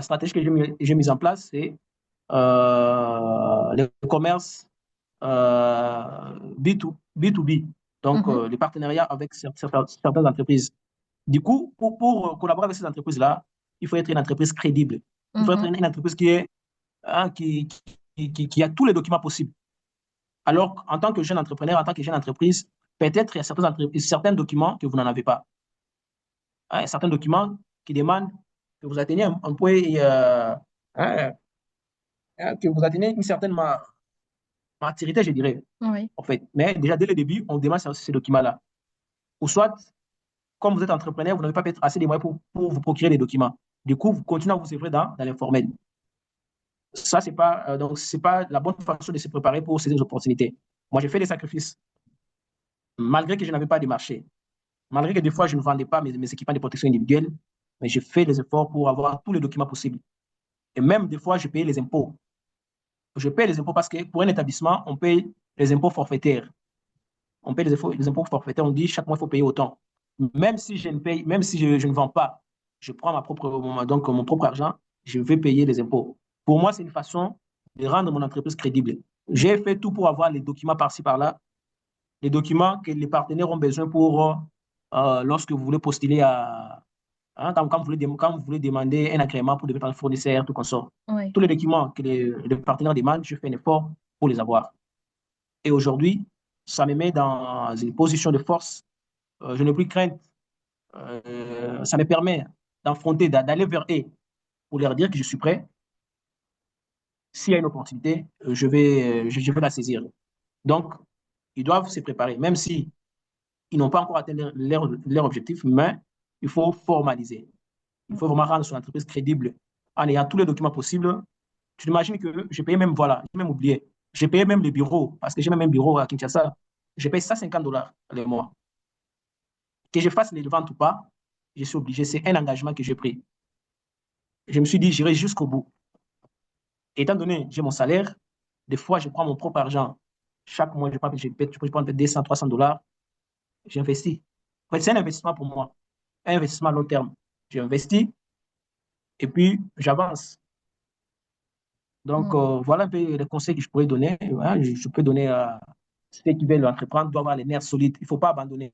stratégie que j'ai mise en place, c'est le commerce B2B, donc Mhm, les partenariats avec certaines entreprises. Du coup, pour collaborer avec ces entreprises-là, il faut être une entreprise crédible. Il faut être mhm. une entreprise qui est, hein, qui a tous les documents possibles. Alors, en tant que jeune entrepreneur, en tant que jeune entreprise, peut-être il y a certains documents que vous n'en avez pas. Hein, certains documents qui demandent que vous atteigniez un point, hein, que vous atteignez une certaine maturité, je dirais, Oui. en fait. Mais déjà, dès le début, on demande ces documents-là. Ou soit, comme vous êtes entrepreneur, vous n'avez pas peut-être assez de moyens pour vous procurer des documents. Du coup, vous continuez à vous œuvrer dans l'informel. Ça, c'est pas la bonne façon de se préparer pour ces opportunités. Moi, j'ai fait des sacrifices, malgré que je n'avais pas de marché, malgré que des fois, je ne vendais pas mes équipements de protection individuelle, mais j'ai fait les efforts pour avoir tous les documents possibles. Et même des fois, je payais les impôts. Je paye les impôts parce que pour un établissement, on paye les impôts forfaitaires. On paye les impôts forfaitaires, on dit chaque mois, il faut payer autant. Même si je ne paye, même si je ne vends pas, je prends donc mon propre argent, je vais payer les impôts. Pour moi, c'est une façon de rendre mon entreprise crédible. J'ai fait tout pour avoir les documents par-ci, par-là, les documents que les partenaires ont besoin pour, lorsque vous voulez postuler hein, quand vous voulez demander un agrément pour devenir fournisseur, tout comme ça. Oui. Tous les documents que les partenaires demandent, je fais un effort pour les avoir. Et aujourd'hui, ça me met dans une position de force. Je n'ai plus crainte. Ça me permet d'affronter, d'aller vers eux pour leur dire que je suis prêt. S'il y a une opportunité, je vais la saisir. Donc, ils doivent se préparer, même si ils n'ont pas encore atteint leur objectif, mais il faut formaliser. Il faut vraiment rendre son entreprise crédible en ayant tous les documents possibles. Tu t'imagines que je payais même, voilà, j'ai même oublié, j'ai payé même le bureau, parce que j'ai même un bureau à Kinshasa. Je paye $150 le mois. Que je fasse les ventes ou pas, je suis obligé. C'est un engagement que j'ai pris. Je me suis dit, j'irai jusqu'au bout. Et étant donné que j'ai mon salaire, des fois, je prends mon propre argent. Chaque mois, je prends peut-être 200, $300. J'investis. En fait, c'est un investissement pour moi. Un investissement à long terme. J'investis et puis j'avance. Donc, Mm. voilà un peu les conseils que je pourrais donner. Voilà, je peux donner à ceux qui veulent entreprendre, doivent avoir les nerfs solides. Il ne faut pas abandonner.